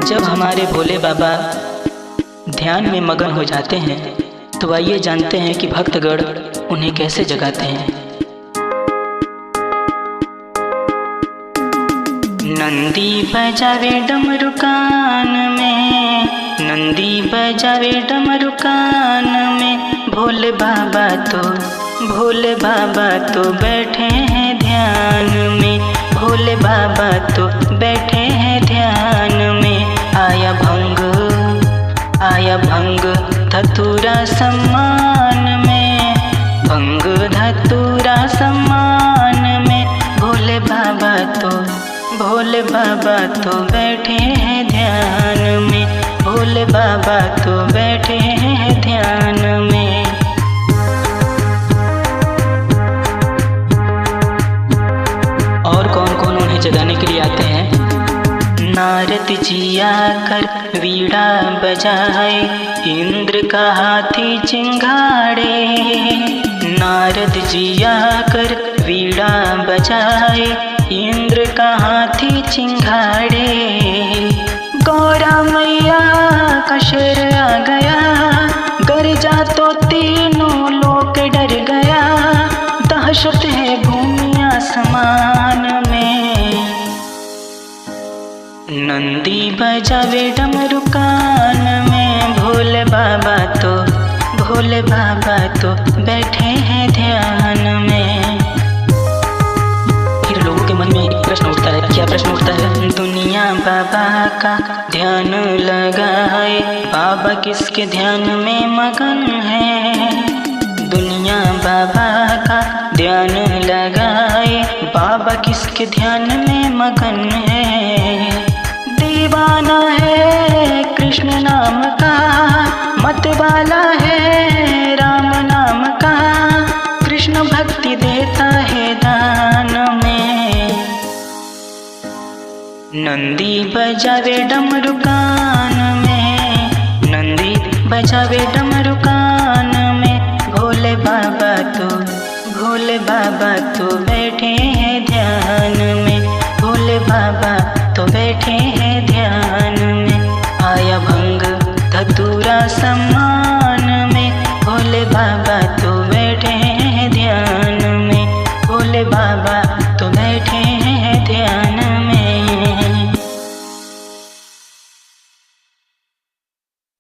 जब हमारे भोले बाबा ध्यान में मगन हो जाते हैं तो आइए जानते हैं कि भक्तगण उन्हें कैसे जगाते हैं। नंदी बजावे डमरू कान में, नंदी बजावे डमरू कान में, भोले बाबा तो बैठे हैं ध्यान में, भोले बाबा तो बैठे हैं ध्यान में। आया भंग धतूरा सम्मान में, भंग धतूरा सम्मान में, भोले बाबा तो बैठे हैं ध्यान में, भोले बाबा तो बैठे हैं ध्यान में। और कौन कौन उन्हें जगाने के लिए आते हैं? नारद जी आकर वीणा बजाए, इंद्र का हाथी चिंगाड़े, नारद जी आकर वीणा बजाए, इंद्र का हाथी चिंगाड़े। गौरा मैया का शेर आ गया, गर्जा तो तीनों लोग डर गया, दहशत है भूमि आसमान में। नंदी बजावे डमरू कान में, भोले बाबा तो बैठे हैं ध्यान में। फिर लोगों के मन में एक प्रश्न उठता है। क्या प्रश्न उठता है? दुनिया बाबा का ध्यान लगाए, बाबा किसके ध्यान में मगन है? दुनिया बाबा का ध्यान लगाए, बाबा किसके ध्यान में मगन है? दीवाना है कृष्ण नाम का, मतवाला है राम नाम का, कृष्ण भक्ति देता है दान में। नंदी बजावे डमरू कान में, नंदी बजावे डमरू कान में, भोले बाबा तो बैठे हैं ध्यान में, भोले बाबा तो बैठे हैं